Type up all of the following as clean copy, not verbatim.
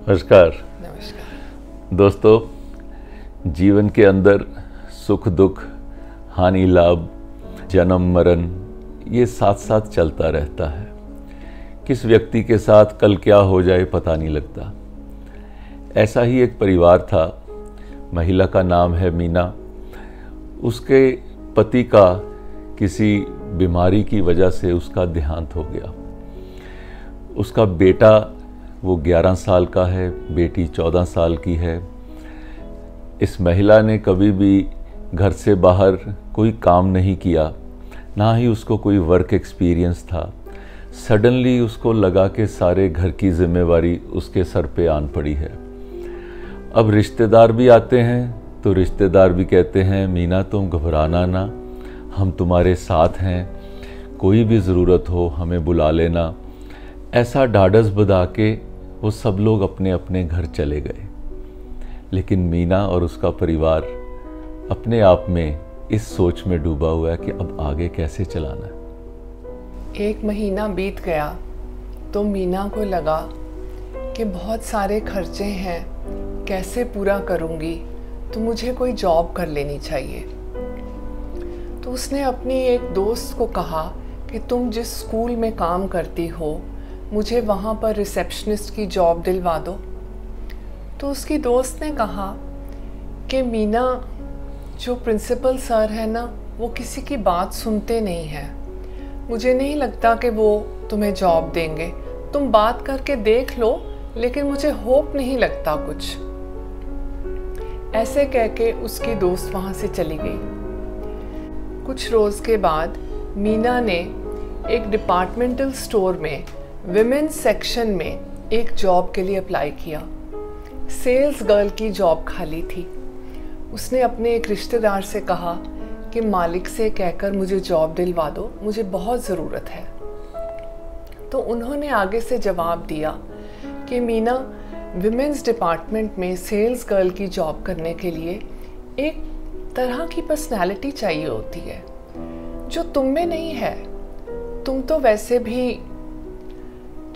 नमस्कार। नमस्कार दोस्तों, जीवन के अंदर सुख दुख, हानि लाभ, जन्म मरण ये साथ साथ चलता रहता है। किस व्यक्ति के साथ कल क्या हो जाए पता नहीं लगता। ऐसा ही एक परिवार था। महिला का नाम है मीना। उसके पति का किसी बीमारी की वजह से उसका देहांत हो गया। उसका बेटा वो 11 साल का है, बेटी 14 साल की है। इस महिला ने कभी भी घर से बाहर कोई काम नहीं किया, ना ही उसको कोई वर्क एक्सपीरियंस था। सडनली उसको लगा कि सारे घर की जिम्मेवारी उसके सर पे आन पड़ी है। अब रिश्तेदार भी आते हैं तो रिश्तेदार भी कहते हैं, मीना तुम घबराना ना, हम तुम्हारे साथ हैं, कोई भी ज़रूरत हो हमें बुला लेना। ऐसा ढाढ़स बंधा के वो सब लोग अपने अपने घर चले गए। लेकिन मीना और उसका परिवार अपने आप में इस सोच में डूबा हुआ है कि अब आगे कैसे चलाना है। 1 महीना बीत गया तो मीना को लगा कि बहुत सारे खर्चे हैं, कैसे पूरा करूंगी, तो मुझे कोई जॉब कर लेनी चाहिए। तो उसने अपनी एक दोस्त को कहा कि तुम जिस स्कूल में काम करती हो मुझे वहाँ पर रिसेप्शनिस्ट की जॉब दिलवा दो। तो उसकी दोस्त ने कहा कि मीना, जो प्रिंसिपल सर है ना, वो किसी की बात सुनते नहीं हैं, मुझे नहीं लगता कि वो तुम्हें जॉब देंगे। तुम बात करके देख लो, लेकिन मुझे होप नहीं लगता कुछ। ऐसे कह के उसकी दोस्त वहाँ से चली गई। कुछ रोज़ के बाद मीना ने एक डिपार्टमेंटल स्टोर में विमेंस सेक्शन में एक जॉब के लिए अप्लाई किया। सेल्स गर्ल की जॉब खाली थी। उसने अपने एक रिश्तेदार से कहा कि मालिक से कहकर मुझे जॉब दिलवा दो, मुझे बहुत ज़रूरत है। तो उन्होंने आगे से जवाब दिया कि मीना, विमेंस डिपार्टमेंट में सेल्स गर्ल की जॉब करने के लिए एक तरह की पर्सनैलिटी चाहिए होती है जो तुम में नहीं है। तुम तो वैसे भी,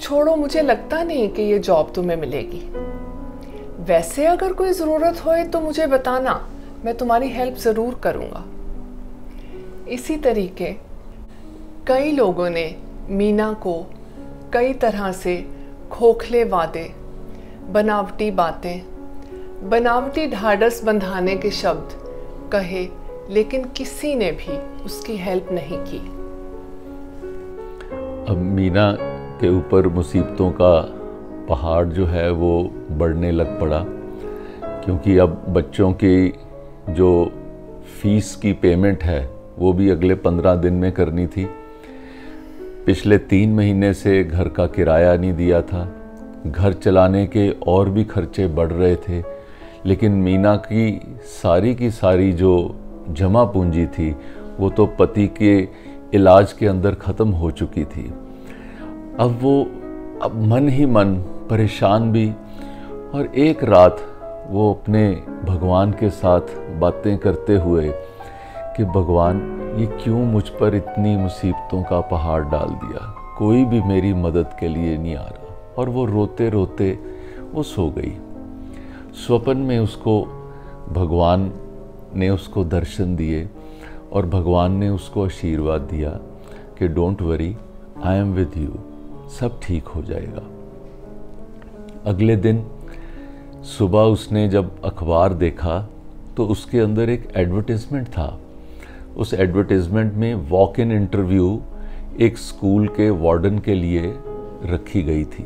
छोड़ो, मुझे लगता नहीं कि ये जॉब तुम्हें मिलेगी। वैसे अगर कोई ज़रूरत होए तो मुझे बताना, मैं तुम्हारी हेल्प ज़रूर करूँगा। इसी तरीके कई लोगों ने मीना को कई तरह से खोखले वादे, बनावटी बातें, बनावटी ढाढ़स बंधाने के शब्द कहे, लेकिन किसी ने भी उसकी हेल्प नहीं की। अब मीना के ऊपर मुसीबतों का पहाड़ जो है वो बढ़ने लग पड़ा, क्योंकि अब बच्चों की जो फीस की पेमेंट है वो भी अगले 15 दिन में करनी थी। पिछले 3 महीने से घर का किराया नहीं दिया था। घर चलाने के और भी खर्चे बढ़ रहे थे। लेकिन मीना की सारी जो जमा पूंजी थी वो तो पति के इलाज के अंदर ख़त्म हो चुकी थी। अब मन ही मन परेशान भी। और एक रात वो अपने भगवान के साथ बातें करते हुए कि भगवान, ये क्यों मुझ पर इतनी मुसीबतों का पहाड़ डाल दिया, कोई भी मेरी मदद के लिए नहीं आ रहा। और वो रोते रोते वो सो गई। स्वप्न में उसको भगवान ने उसको दर्शन दिए और भगवान ने उसको आशीर्वाद दिया कि don't worry, I am with you, सब ठीक हो जाएगा। अगले दिन सुबह उसने जब अखबार देखा तो उसके अंदर एक एडवर्टाइजमेंट था। उस एडवर्टाइजमेंट में वॉक इन इंटरव्यू एक स्कूल के वार्डन के लिए रखी गई थी।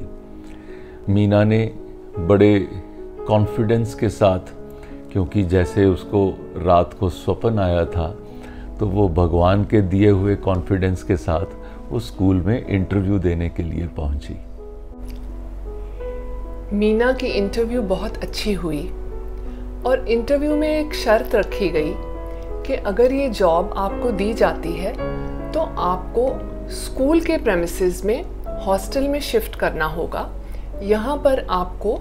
मीना ने बड़े कॉन्फिडेंस के साथ, क्योंकि जैसे उसको रात को स्वप्न आया था, तो वो भगवान के दिए हुए कॉन्फिडेंस के साथ वो स्कूल में इंटरव्यू देने के लिए पहुंची। मीना की इंटरव्यू बहुत अच्छी हुई और इंटरव्यू में एक शर्त रखी गई कि अगर ये जॉब आपको दी जाती है तो आपको स्कूल के प्रेमिसेस में हॉस्टल में शिफ्ट करना होगा। यहाँ पर आपको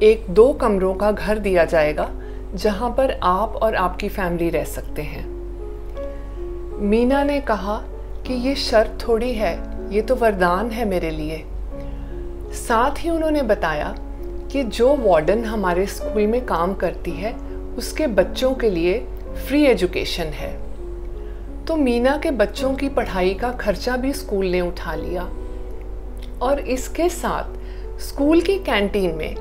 1-2 कमरों का घर दिया जाएगा जहाँ पर आप और आपकी फैमिली रह सकते हैं। मीना ने कहा कि ये शर्त थोड़ी है, ये तो वरदान है मेरे लिए। साथ ही उन्होंने बताया कि जो वार्डन हमारे स्कूल में काम करती है उसके बच्चों के लिए फ्री एजुकेशन है। तो मीना के बच्चों की पढ़ाई का खर्चा भी स्कूल ने उठा लिया और इसके साथ स्कूल की कैंटीन में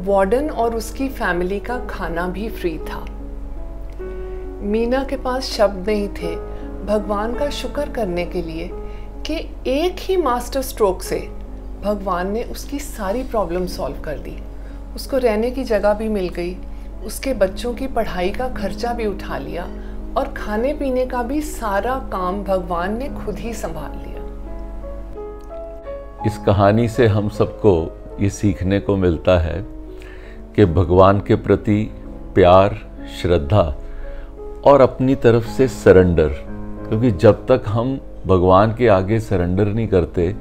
वार्डन और उसकी फैमिली का खाना भी फ्री था। मीना के पास शब्द नहीं थे भगवान का शुक्र करने के लिए कि एक ही मास्टर स्ट्रोक से भगवान ने उसकी सारी प्रॉब्लम सॉल्व कर दी। उसको रहने की जगह भी मिल गई, उसके बच्चों की पढ़ाई का खर्चा भी उठा लिया और खाने पीने का भी सारा काम भगवान ने खुद ही संभाल लिया। इस कहानी से हम सबको ये सीखने को मिलता है कि भगवान के प्रति प्यार, श्रद्धा और अपनी तरफ से सरेंडर, क्योंकि जब तक हम भगवान के आगे सरेंडर नहीं करते,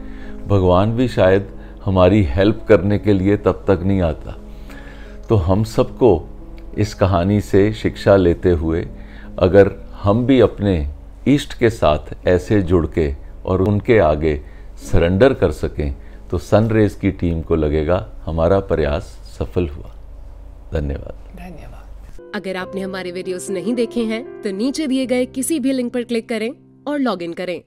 भगवान भी शायद हमारी हेल्प करने के लिए तब तक नहीं आता। तो हम सबको इस कहानी से शिक्षा लेते हुए अगर हम भी अपने इष्ट के साथ ऐसे जुड़ के और उनके आगे सरेंडर कर सकें तो सनरेज की टीम को लगेगा हमारा प्रयास सफल हुआ। धन्यवाद। अगर आपने हमारे वीडियोस नहीं देखे हैं तो नीचे दिए गए किसी भी लिंक पर क्लिक करें और लॉग इन करें।